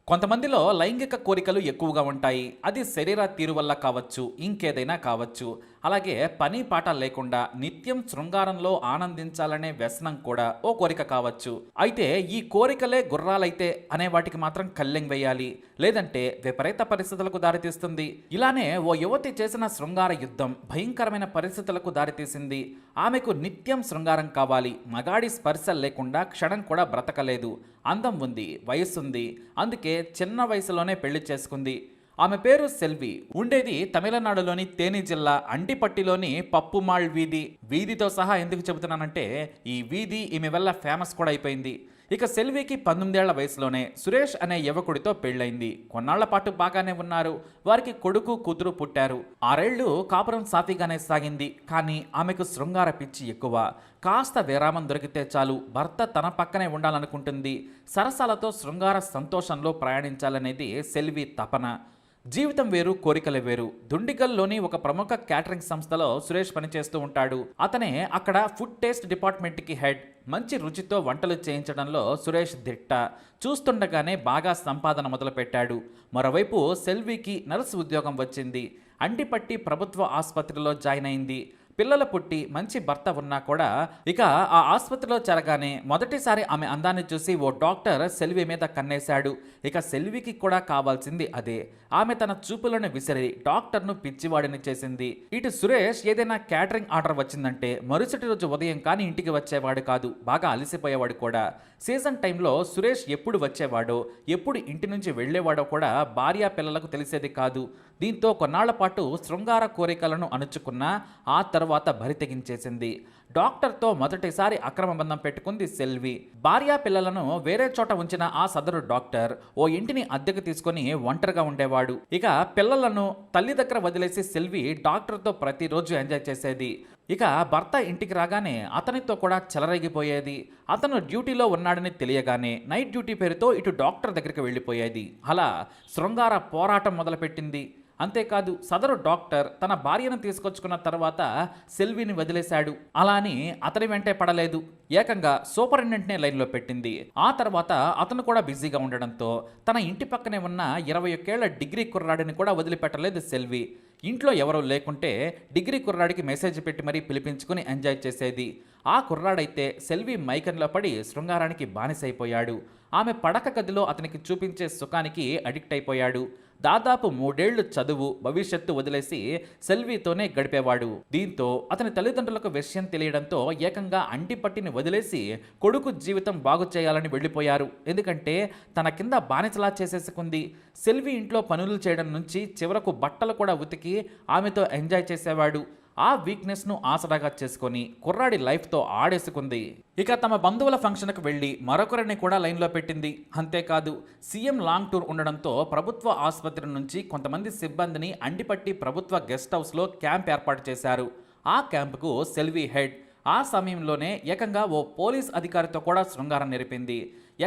కొంతమందిలో లైంగిక కోరికలు ఎక్కువగా ఉంటాయి. అది శరీర తీరు వల్ల కావచ్చు, ఇంకేదైనా కావచ్చు. అలాగే పని పాట లేకుండా నిత్యం శృంగారంలో ఆనందించాలనే వ్యసనం కూడా ఓ కోరిక కావచ్చు. అయితే ఈ కోరికలే గుర్రాలైతే అనే వాటికి మాత్రం కళ్ళెం వేయాలి. లేదంటే విపరీత పరిస్థితులకు దారితీస్తుంది. ఇలానే ఓ యువతి చేసిన శృంగార యుద్ధం భయంకరమైన పరిస్థితులకు దారితీసింది. ఆమెకు నిత్యం శృంగారం కావాలి. మగాడి స్పర్శ లేకుండా క్షణం కూడా బ్రతకలేదు. అందం ఉంది, వయస్సుంది. అందుకే చిన్న వయసులోనే పెళ్లి చేసుకుంది. ఆమె పేరు సెల్వి. ఉండేది తమిళనాడులోని తేని జిల్లా అంటిపట్టిలోని పప్పుమాళ్ వీధి. వీధితో సహా ఎందుకు చెబుతున్నానంటే ఈ వీధి ఈమె వల్ల ఫేమస్ కూడా అయిపోయింది. ఇక సెల్వికి 19 ఏళ్ల వయసులోనే సురేష్ అనే యువకుడితో పెళ్ళైంది. కొన్నాళ్ల పాటు బాగానే ఉన్నారు. వారికి కొడుకు కూతురు పుట్టారు. 6 ఏళ్లు కాపురం సాఫీగానే సాగింది. కానీ ఆమెకు శృంగార పిచ్చి ఎక్కువ. కాస్త విరామం దొరికితే చాలు భర్త తన పక్కనే ఉండాలనుకుంటుంది. సరసాలతో శృంగార సంతోషంలో ప్రయాణించాలనేది సెల్వి తపన. జీవితం వేరు, కోరికలు వేరు. దుండిగల్లోని ఒక ప్రముఖ క్యాటరింగ్ సంస్థలో సురేష్ పనిచేస్తూ ఉంటాడు. అతనే అక్కడ ఫుడ్ టేస్ట్ డిపార్ట్మెంట్కి హెడ్. మంచి రుచితో వంటలు చేయించడంలో సురేష్ దిట్ట. చూస్తుండగానే బాగా సంపాదన మొదలుపెట్టాడు. మరోవైపు సెల్వికి నర్సు ఉద్యోగం వచ్చింది. అంటిపట్టి ప్రభుత్వ ఆసుపత్రిలో జాయిన్ అయింది. పిల్లలు పుట్టి మంచి భర్త ఉన్నా కూడా ఇక ఆ ఆసుపత్రిలో చేరగానే మొదటిసారి ఆమె అందాన్ని చూసి ఓ డాక్టర్ సెల్వి మీద కన్నేశాడు. ఇక సెల్వికి కూడా కావాల్సింది అదే. ఆమె తన చూపులను విసిరి డాక్టర్ను పిచ్చివాడిని చేసింది. ఇటు సురేష్ ఏదైనా క్యాటరింగ్ ఆర్డర్ వచ్చిందంటే మరుసటి రోజు ఉదయం కానీ ఇంటికి వచ్చేవాడు కాదు. బాగా అలసిపోయేవాడు కూడా. సీజన్ టైంలో సురేష్ ఎప్పుడు వచ్చేవాడో, ఎప్పుడు ఇంటి నుంచి వెళ్లేవాడో కూడా భార్యా పిల్లలకు తెలిసేది కాదు. దీంతో కొన్నాళ్ల పాటు శృంగార కోరికలను అణుచుకున్నా ఆ తర్వాత బరి తెగించేసింది. డాక్టర్తో మొదటిసారి అక్రమ బంధం పెట్టుకుంది సెల్వి. భార్యా పిల్లలను వేరే చోట ఉంచిన ఆ సదరు డాక్టర్ ఓ ఇంటిని అద్దెకు తీసుకుని ఒంటరిగా ఉండేవాడు. ఇక పిల్లలను తల్లి దగ్గర వదిలేసి సెల్వి డాక్టర్తో ప్రతిరోజు ఎంజాయ్ చేసేది. ఇక భర్త ఇంటికి రాగానే అతనితో కూడా చెలరేగిపోయేది. అతను డ్యూటీలో ఉన్నాడని తెలియగానే నైట్ డ్యూటీ పేరుతో ఇటు డాక్టర్ దగ్గరికి వెళ్ళిపోయేది. అలా శృంగార పోరాటం మొదలుపెట్టింది. అంతేకాదు సదరు డాక్టర్ తన భార్యను తీసుకొచ్చుకున్న తర్వాత సెల్విని వదిలేశాడు. అలా అని అతని వెంటే పడలేదు. ఏకంగా సూపరింటెండెంట్నే లైన్లో పెట్టింది. ఆ తర్వాత అతను కూడా బిజీగా ఉండడంతో తన ఇంటి పక్కనే ఉన్న 21 ఏళ్ల డిగ్రీ కుర్రాడిని కూడా వదిలిపెట్టలేదు సెల్వి. ఇంట్లో ఎవరూ లేకుంటే డిగ్రీ కుర్రాడికి మెసేజ్ పెట్టి మరీ పిలిపించుకుని ఎంజాయ్ చేసేది. ఆ కుర్రాడైతే సెల్వి మైకంలో పడి శృంగారానికి బానిసైపోయాడు. ఆమె పడక గదిలో అతనికి చూపించే సుఖానికి అడిక్ట్ అయిపోయాడు. దాదాపు 3 ఏళ్లు చదువు, భవిష్యత్తు వదిలేసి సెల్వితోనే గడిపేవాడు. దీంతో అతని తల్లిదండ్రులకు విషయం తెలియడంతో ఏకంగా అంటిపట్టిని వదిలేసి కొడుకు జీవితం బాగు చేయాలని వెళ్ళిపోయారు. ఎందుకంటే తన కింద బానిసలా చేసేసుకుంది. సెల్వి ఇంట్లో పనులు చేయడం నుంచి చివరకు బట్టలు కూడా ఉతికి ఆమెతో ఎంజాయ్ చేసేవాడు. ఆ వీక్నెస్ను ఆసరాగా చేసుకొని కుర్రాడి లైఫ్తో ఆడేసుకుంది. ఇక తమ బంధువుల ఫంక్షన్కు వెళ్ళి మరొకరిని కూడా లైన్లో పెట్టింది. అంతేకాదు సీఎం లాంగ్ టూర్ ఉండడంతో ప్రభుత్వ ఆసుపత్రి నుంచి కొంతమంది సిబ్బందిని అంటిపట్టి ప్రభుత్వ గెస్ట్ హౌస్లో క్యాంప్ ఏర్పాటు చేశారు. ఆ క్యాంపుకు సెల్వి హెడ్. ఆ సమయంలోనే ఏకంగా ఓ పోలీస్ అధికారితో కూడా శృంగారం నెరిపింది.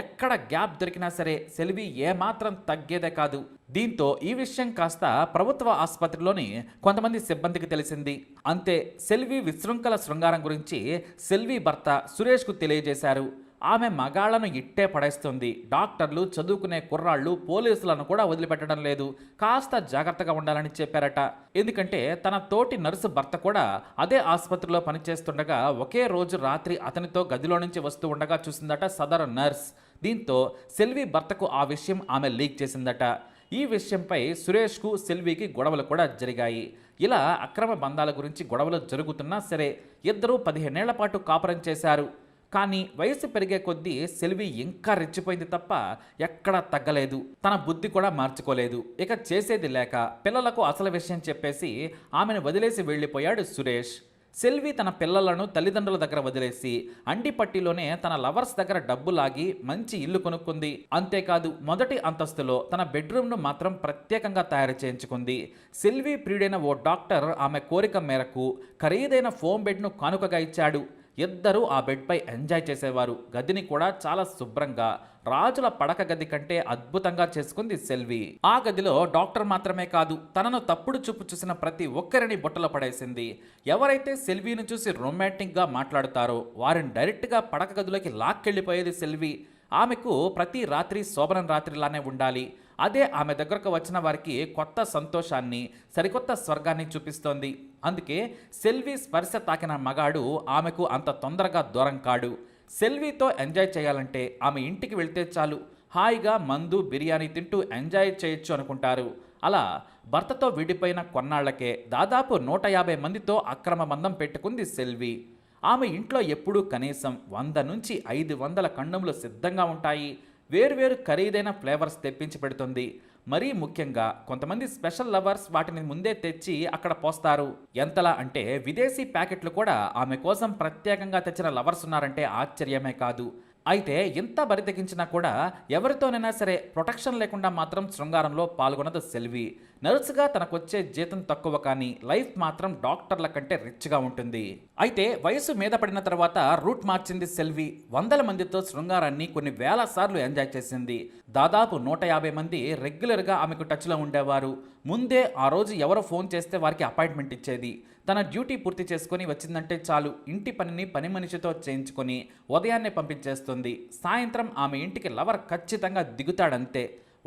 ఎక్కడ గ్యాప్ దొరికినా సరే సెల్వి ఏమాత్రం తగ్గేదే కాదు. దీంతో ఈ విషయం కాస్త ప్రభుత్వ ఆసుపత్రిలోని కొంతమంది సిబ్బందికి తెలిసింది. అంతే సెల్వి విశృంఖల శృంగారం గురించి సెల్వి భర్త సురేష్కు తెలియజేశారు. ఆమె మగాళ్లను ఇట్టే పడేస్తుంది. డాక్టర్లు, చదువుకునే కుర్రాళ్ళు, పోలీసులను కూడా వదిలిపెట్టడం లేదు. కాస్త జాగ్రత్తగా ఉండాలని చెప్పారట. ఎందుకంటే తన తోటి నర్సు భర్త కూడా అదే ఆసుపత్రిలో పనిచేస్తుండగా ఒకే రోజు రాత్రి అతనితో గదిలో నుంచి వస్తూ ఉండగా చూసిందట సదరు నర్స్. దీంతో సెల్వి భర్తకు ఆ విషయం ఆమె లీక్ చేసిందట. ఈ విషయంపై సురేష్కు సెల్వికి గొడవలు కూడా జరిగాయి. ఇలా అక్రమ బంధాల గురించి గొడవలు జరుగుతున్నా సరే ఇద్దరూ 15 ఏళ్ల పాటు కాపురం చేశారు. కానీ వయసు పెరిగే కొద్దీ సెల్వి ఇంకా రెచ్చిపోయింది తప్ప ఎక్కడా తగ్గలేదు. తన బుద్ధి కూడా మార్చుకోలేదు. ఇక చేసేది లేక పిల్లలకు అసలు విషయం చెప్పేసి ఆమెను వదిలేసి వెళ్ళిపోయాడు సురేష్. సెల్వి తన పిల్లలను తల్లిదండ్రుల దగ్గర వదిలేసి అంటిపట్టిలోనే తన లవర్స్ దగ్గర డబ్బు లాగి మంచి ఇల్లు కొనుక్కుంది. అంతేకాదు మొదటి అంతస్తులో తన బెడ్రూమ్ను మాత్రం ప్రత్యేకంగా తయారు చేయించుకుంది. సెల్వి ప్రియుడైన ఓ డాక్టర్ ఆమె కోరిక మేరకు ఖరీదైన ఫోమ్ బెడ్ను కానుకగా ఇచ్చాడు. ఇద్దరూ ఆ బెడ్పై ఎంజాయ్ చేసేవారు. గదిని కూడా చాలా శుభ్రంగా రాజుల పడక గది కంటే అద్భుతంగా చేసుకుంది సెల్వి. ఆ గదిలో డాక్టర్ మాత్రమే కాదు, తనను తప్పుడు చూపు చూసిన ప్రతి ఒక్కరిని బుట్టలో పడేసింది. ఎవరైతే సెల్విని చూసి రొమాంటిక్గా మాట్లాడుతారో వారిని డైరెక్ట్గా పడక గదిలోకి లాక్కెళ్ళిపోయేది సెల్వి. ఆమెకు ప్రతి రాత్రి శోభనం రాత్రిలానే ఉండాలి. అదే ఆమె దగ్గరకు వచ్చిన వారికి కొత్త సంతోషాన్ని, సరికొత్త స్వర్గాన్ని చూపిస్తోంది. అందుకే సెల్వి స్పర్శ తాకిన మగాడు ఆమెకు అంత తొందరగా దూరం కాడు. సెల్వితో ఎంజాయ్ చేయాలంటే ఆమె ఇంటికి వెళ్తే చాలు, హాయిగా మందు బిర్యానీ తింటూ ఎంజాయ్ చేయొచ్చు అనుకుంటారు. అలా భర్తతో విడిపోయిన కొన్నాళ్లకే దాదాపు 150 మందితో అక్రమ బంధం పెట్టుకుంది సెల్వి. ఆమె ఇంట్లో ఎప్పుడూ కనీసం 100 నుంచి 500 కండములు సిద్ధంగా ఉంటాయి. వేరువేరు ఖరీదైన ఫ్లేవర్స్ తెప్పించి పెడుతుంది. మరీ ముఖ్యంగా కొంతమంది స్పెషల్ లవర్స్ వాటిని ముందే తెచ్చి అక్కడ పోస్తారు. ఎంతలా అంటే విదేశీ ప్యాకెట్లు కూడా ఆమె కోసం ప్రత్యేకంగా తెచ్చిన లవర్స్ ఉన్నారంటే ఆశ్చర్యమే కాదు. అయితే ఇంత బరితెగించినా కూడా ఎవరితోనైనా సరే ప్రొటెక్షన్ లేకుండా మాత్రం శృంగారంలో పాల్గొనదు సెల్వి. నర్సుగా తనకొచ్చే జీతం తక్కువ, కానీ లైఫ్ మాత్రం డాక్టర్ల కంటే రిచ్గా ఉంటుంది. అయితే వయసు మీద పడిన తర్వాత రూట్ మార్చింది సెల్వి. 100 మందితో శృంగారాన్ని కొన్ని వేల సార్లు ఎంజాయ్ చేసింది. దాదాపు 150 మంది రెగ్యులర్గా ఆమెకు టచ్లో ఉండేవారు. ముందే ఆ రోజు ఎవరో ఫోన్ చేస్తే వారికి అపాయింట్మెంట్ ఇచ్చేది. తన డ్యూటీ పూర్తి చేసుకొని వచ్చిందంటే చాలు, ఇంటి పనిని పని మనిషితో చేయించుకొని ఉదయాన్నే పంపించేస్తుంది. సాయంత్రం ఆమె ఇంటికి లవర్ ఖచ్చితంగా దిగుతాడంతే.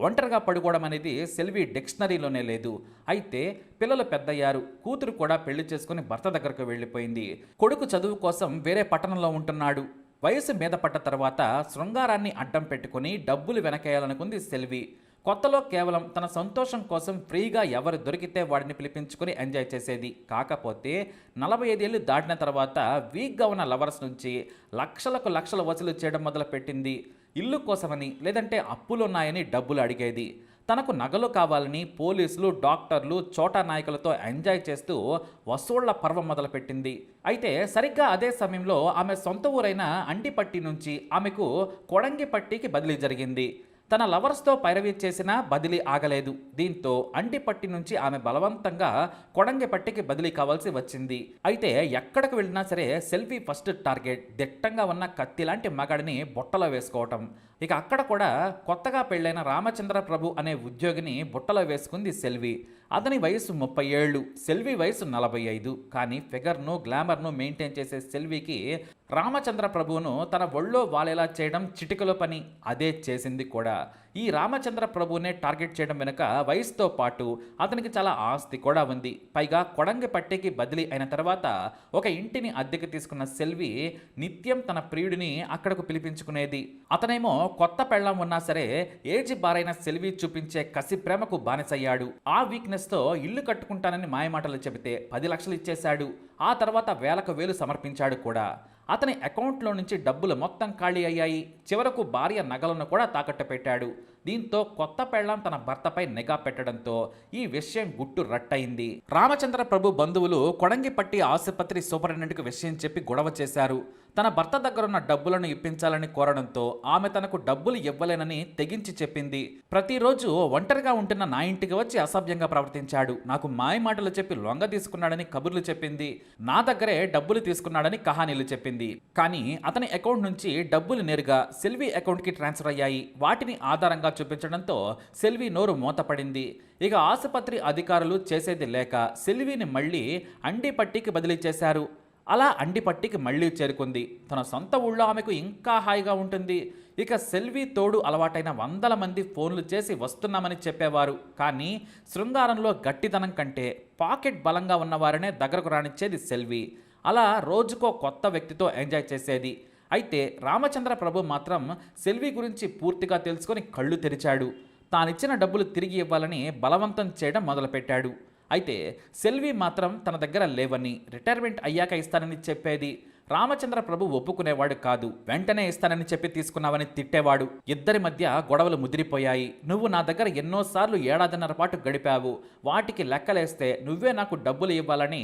ఒంటరిగా పడుకోవడం అనేది సెల్వి డిక్షనరీలోనే లేదు. అయితే పిల్లలు పెద్దయ్యారు, కూతురు కూడా పెళ్లి చేసుకుని భర్త దగ్గరకు వెళ్ళిపోయింది. కొడుకు చదువు కోసం వేరే పట్టణంలో ఉంటున్నాడు. వయసు మీద పడ్డ తర్వాత శృంగారాన్ని అడ్డం పెట్టుకుని డబ్బులు వెనకేయాలనుకుంది సెల్వి. కొత్తలో కేవలం తన సంతోషం కోసం ఫ్రీగా ఎవరు దొరికితే వాడిని పిలిపించుకుని ఎంజాయ్ చేసేది. కాకపోతే 45 ఏళ్ళు దాటిన తర్వాత వీక్గా ఉన్న లవర్స్ నుంచి లక్షలకు లక్షలు వసూలు చేయడం మొదలుపెట్టింది. ఇల్లు కోసమని, లేదంటే అప్పులున్నాయని డబ్బులు అడిగేది. తనకు నగలు కావాలని పోలీసులు, డాక్టర్లు, చోటా నాయకులతో ఎంజాయ్ చేస్తూ వసూళ్ల పర్వం మొదలుపెట్టింది. అయితే సరిగ్గా అదే సమయంలో ఆమె సొంత ఊరైన అండిపట్టి నుంచి ఆమెకు కొడంగిపట్టికి బదిలీ జరిగింది. తన లవర్స్తో పైరవీ చేసినా బదిలీ ఆగలేదు. దీంతో అండిపట్టి నుంచి ఆమె బలవంతంగా కొడంగిపట్టికి బదిలీ కావాల్సి వచ్చింది. అయితే ఎక్కడికి వెళ్ళినా సరే సెల్వి ఫస్ట్ టార్గెట్ దిట్టంగా ఉన్న కత్తి లాంటి మగాడిని బుట్టలో వేసుకోవటం. ఇక అక్కడ కూడా కొత్తగా పెళ్ళైన రామచంద్ర ప్రభు అనే ఉద్యోగిని బుట్టలో వేసుకుంది సెల్వి. అతని వయసు 30 ఏళ్ళు, సెల్వి వయసు 45. కానీ ఫిగర్ను, గ్లామర్ను మెయింటైన్ చేసే సెల్వికి రామచంద్ర ప్రభువును తన ఒళ్ళో వాలేలా చేయడం చిటికలో పని. అదే చేసింది కూడా. ఈ రామచంద్ర ప్రభువునే టార్గెట్ చేయడం వెనుక వయసుతో పాటు అతనికి చాలా ఆస్తి కూడా ఉంది. పైగా కొడంగిపట్టికి బదిలీ అయిన తర్వాత ఒక ఇంటిని అద్దెకి తీసుకున్న సెల్వి నిత్యం తన ప్రియుడిని అక్కడకు పిలిపించుకునేది. అతనేమో కొత్త పెళ్ళాం ఉన్నా సరే ఏజీ బారైన సెల్వి చూపించే కసి ప్రేమకు బానిసయ్యాడు. ఆ వీక్నెస్తో ఇల్లు కట్టుకుంటానని మాయమాటలు చెబితే 10 లక్షలు ఇచ్చేశాడు. ఆ తర్వాత వేలకు వేలు సమర్పించాడు కూడా. అతని అకౌంట్లో నుంచి డబ్బులు మొత్తం ఖాళీ అయ్యాయి. చివరకు భార్య నగలను కూడా తాకట్టు పెట్టాడు. దీంతో కొత్త పెళ్ళాం తన భర్తపై నిఘా పెట్టడంతో ఈ విషయం గుట్టు రట్టయింది. రామచంద్ర ప్రభు బంధువులు కొడంగిపట్టి ఆసుపత్రి సూపరింటెండెంట్కు విషయం చెప్పి గొడవ చేశారు. తన భర్త దగ్గరున్న డబ్బులను ఇప్పించాలని కోరడంతో ఆమె తనకు డబ్బులు ఇవ్వలేనని తెగించి చెప్పింది. ప్రతిరోజు ఒంటరిగా ఉంటున్న నా ఇంటికి వచ్చి అసభ్యంగా ప్రవర్తించాడు. నాకు మాయమాటలు చెప్పి లొంగ తీసుకున్నాడని కబుర్లు చెప్పింది. నా దగ్గరే డబ్బులు తీసుకున్నాడని కహానీలు చెప్పింది. కానీ అతని అకౌంట్ నుంచి డబ్బులు నేరుగా సెల్వి అకౌంట్కి ట్రాన్స్ఫర్ అయ్యాయి. వాటిని ఆధారంగా చూపించడంతో సెల్వి నోరు మూతపడింది. ఇక ఆసుపత్రి అధికారులు చేసేది లేక సెల్విని మళ్ళీ అండిపట్టికి బదిలీ చేశారు. అలా అండిపట్టికి మళ్ళీ చేరుకుంది. తన సొంత ఊళ్ళో ఆమెకు ఇంకా హాయిగా ఉంటుంది. ఇక సెల్వి తోడు అలవాటైన 100 మంది ఫోన్లు చేసి వస్తున్నామని చెప్పేవారు. కానీ శృంగారంలో గట్టిదనం కంటే పాకెట్ బలంగా ఉన్నవారనే దగ్గరకు రానిచ్చేది సెల్వి. అలా రోజుకో కొత్త వ్యక్తితో ఎంజాయ్ చేసేది. అయితే రామచంద్ర ప్రభు మాత్రం సెల్వి గురించి పూర్తిగా తెలుసుకొని కళ్ళు తెరిచాడు. తానిచ్చిన డబ్బులు తిరిగి ఇవ్వాలని బలవంతం చేయడం మొదలుపెట్టాడు. అయితే సెల్వి మాత్రం తన దగ్గర లేవని, రిటైర్మెంట్ అయ్యాక ఇస్తానని చెప్పేది. రామచంద్ర ప్రభు ఒప్పుకునేవాడు కాదు. వెంటనే ఇస్తానని చెప్పి తీసుకున్నావని తిట్టేవాడు. ఇద్దరి మధ్య గొడవలు ముదిరిపోయాయి. నువ్వు నా దగ్గర ఎన్నోసార్లు 1.5 పాటు గడిపావు, వాటికి లెక్కలేస్తే నువ్వే నాకు డబ్బులు ఇవ్వాలని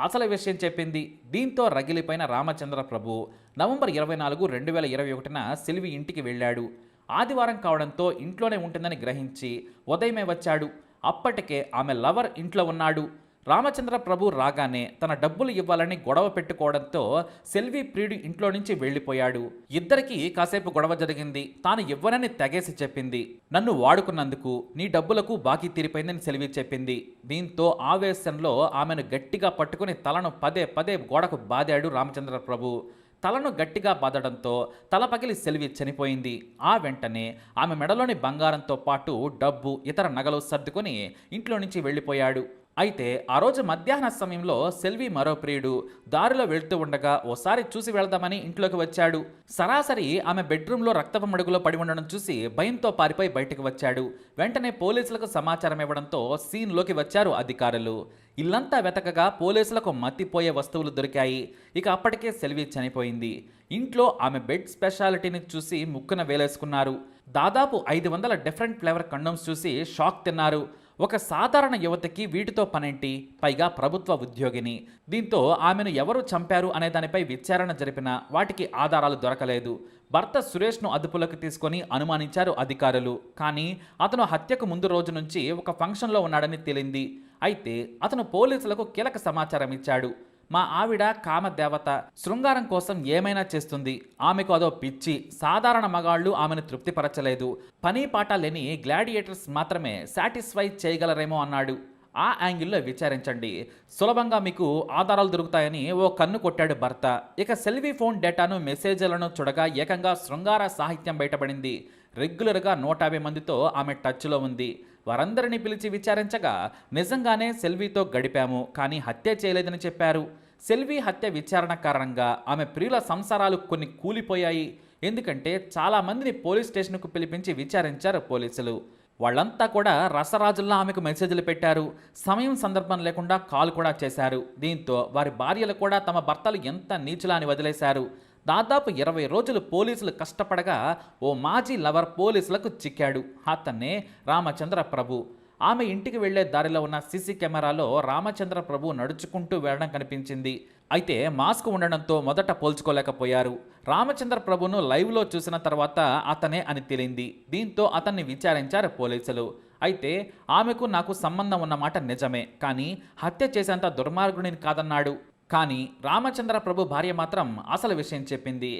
అసలు విషయం చెప్పింది. దీంతో రగిలిపోయిన రామచంద్ర ప్రభు నవంబర్ 24, 2021న సెల్వి ఇంటికి వెళ్ళాడు. ఆదివారం కావడంతో ఇంట్లోనే ఉంటుందని గ్రహించి ఉదయమే వచ్చాడు. అప్పటికే ఆమె లవర్ ఇంట్లో ఉన్నాడు. రామచంద్ర ప్రభు రాగానే తన డబ్బులు ఇవ్వాలని గొడవ పెట్టుకోవడంతో సెల్వి ప్రియుడి ఇంట్లో నుంచి వెళ్ళిపోయాడు. ఇద్దరికీ కాసేపు గొడవ జరిగింది. తాను ఇవ్వనని తెగేసి చెప్పింది. నన్ను వాడుకున్నందుకు నీ డబ్బులకు బాకీ తీరిపోయిందని సెల్వి చెప్పింది. దీంతో ఆవేశంలో ఆమెను గట్టిగా పట్టుకుని తలను పదే పదే గోడకు బాదాడు రామచంద్ర ప్రభు. తలను గట్టిగా బాదడంతో తల పగిలి సెల్వి చనిపోయింది. ఆ వెంటనే ఆమె మెడలోని బంగారంతో పాటు డబ్బు, ఇతర నగలు సర్దుకొని ఇంట్లో నుంచి వెళ్ళిపోయాడు. అయితే ఆ రోజు మధ్యాహ్న సమయంలో సెల్వి మరో ప్రియుడు దారిలో వెళ్తూ ఉండగా ఓసారి చూసి వెళ్దామని ఇంట్లోకి వచ్చాడు. సరాసరి ఆమె బెడ్రూమ్లో రక్తపు మడుగులో పడి ఉండడం చూసి భయంతో పారిపోయి బయటకు వచ్చాడు. వెంటనే పోలీసులకు సమాచారం ఇవ్వడంతో సీన్లోకి వచ్చారు అధికారులు. ఇల్లంతా వెతకగా పోలీసులకు మత్తిపోయే వస్తువులు దొరికాయి. ఇక అప్పటికే సెల్వి చనిపోయింది. ఇంట్లో ఆమె బెడ్ స్పెషాలిటీని చూసి ముక్కున వేలేసుకున్నారు. దాదాపు 500 డిఫరెంట్ ఫ్లేవర్ కండోమ్స్ చూసి షాక్ తిన్నారు. ఒక సాధారణ యువతికి వీటితో పనేంటి, పైగా ప్రభుత్వ ఉద్యోగిని. దీంతో ఆమెను ఎవరు చంపారు అనే దానిపై విచారణ జరిపినా వాటికి ఆధారాలు దొరకలేదు. భర్త సురేష్ను అదుపులోకి తీసుకొని అనుమానించారు అధికారులు. కానీ అతను హత్యకు ముందు రోజు నుంచి ఒక ఫంక్షన్లో ఉన్నాడని తేలింది. అయితే అతను పోలీసులకు కీలక సమాచారం ఇచ్చాడు. మా ఆవిడ కామదేవత, శృంగారం కోసం ఏమైనా చేస్తుంది. ఆమెకు అదో పిచ్చి. సాధారణ మగాళ్ళు ఆమెను తృప్తిపరచలేదు. పని పాట లేని గ్లాడియేటర్స్ మాత్రమే సాటిస్ఫై చేయగలరేమో అన్నాడు. ఆ యాంగిల్లో విచారించండి, సులభంగా మీకు ఆధారాలు దొరుకుతాయని ఓ కన్ను కొట్టాడు భర్త. ఇక సెల్వి ఫోన్ డేటాను, మెసేజ్లను చూడగా ఏకంగా శృంగార సాహిత్యం బయటపడింది. రెగ్యులర్గా 150 మందితో ఆమె టచ్లో ఉంది. వారందరినీ పిలిచి విచారించగా నిజంగానే సెల్వితో గడిపాము, కానీ హత్య చేయలేదని చెప్పారు. సెల్వి హత్య విచారణ కారణంగా ఆమె ప్రియుల సంసారాలు కొన్ని కూలిపోయాయి. ఎందుకంటే చాలామందిని పోలీస్ స్టేషన్కు పిలిపించి విచారించారు పోలీసులు. వాళ్ళంతా కూడా రసరాజుల్లా ఆమెకు మెసేజ్లు పెట్టారు. సమయం సందర్భం లేకుండా కాల్ కూడా చేశారు. దీంతో వారి భార్యలు కూడా తమ భర్తలు ఎంత నీచులా అని వదిలేశారు. దాదాపు 20 రోజులు పోలీసులు కష్టపడగా ఓ మాజీ లవర్ పోలీసులకు చిక్కాడు. అతన్నే రామచంద్ర ప్రభు. ఆమె ఇంటికి వెళ్లే దారిలో ఉన్న సీసీ కెమెరాలో రామచంద్ర ప్రభు నడుచుకుంటూ వెళ్లడం కనిపించింది. అయితే మాస్క్ ఉండడంతో మొదట పోల్చుకోలేకపోయారు. రామచంద్ర ప్రభును లైవ్లో చూసిన తర్వాత అతనే అని తేలింది. దీంతో అతన్ని విచారించారు పోలీసులు. అయితే ఆమెకు నాకు సంబంధం ఉన్నమాట నిజమే, కానీ హత్య చేసేంత దుర్మార్గుడిని కాదన్నాడు. కానీ రామచంద్ర ప్రభు భార్య మాత్రం అసలు విషయం చెప్పింది.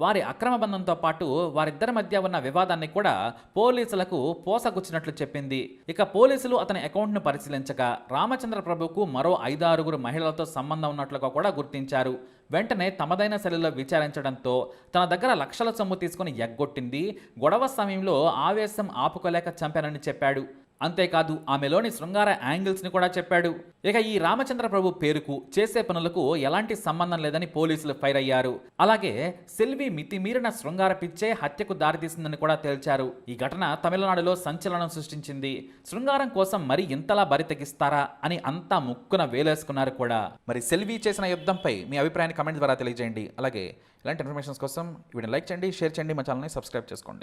వారి అక్రమ బంధంతో పాటు వారిద్దరి మధ్య ఉన్న వివాదాన్ని కూడా పోలీసులకు పోసగుచ్చినట్లు చెప్పింది. ఇక పోలీసులు అతని అకౌంట్ను పరిశీలించగా రామచంద్ర ప్రభుకు మరో 5-6 మహిళలతో సంబంధం ఉన్నట్లుగా కూడా గుర్తించారు. వెంటనే తమదైన శైలిలో విచారించడంతో తన దగ్గర లక్షల సొమ్ము తీసుకుని ఎగ్గొట్టింది. గొడవ సమయంలో ఆవేశం ఆపుకోలేక చంపానని చెప్పాడు. అంతేకాదు ఆమెలోని శృంగార యాంగిల్స్ని కూడా చెప్పాడు. ఇక ఈ రామచంద్ర ప్రభు పేరుకు, చేసే పనులకు ఎలాంటి సంబంధం లేదని పోలీసులు ఫైర్ అయ్యారు. అలాగే సెల్వి మితిమీరిన శృంగార పిచ్చే హత్యకు దారితీసిందని కూడా తేల్చారు. ఈ ఘటన తమిళనాడులో సంచలనం సృష్టించింది. శృంగారం కోసం మరి ఇంతలా బరి తెగిస్తారా అని అంతా ముక్కున వేలేసుకున్నారు కూడా. మరి సెల్వి చేసిన యుద్ధంపై మీ అభిప్రాయాన్ని కమెంట్ ద్వారా తెలియజేయండి. అలాగే ఇలాంటి ఇన్ఫర్మేషన్స్ కోసం వీడియోని లైక్ చేయండి, షేర్ చేయండి, మా ఛానల్ని సబ్స్క్రైబ్ చేసుకోండి.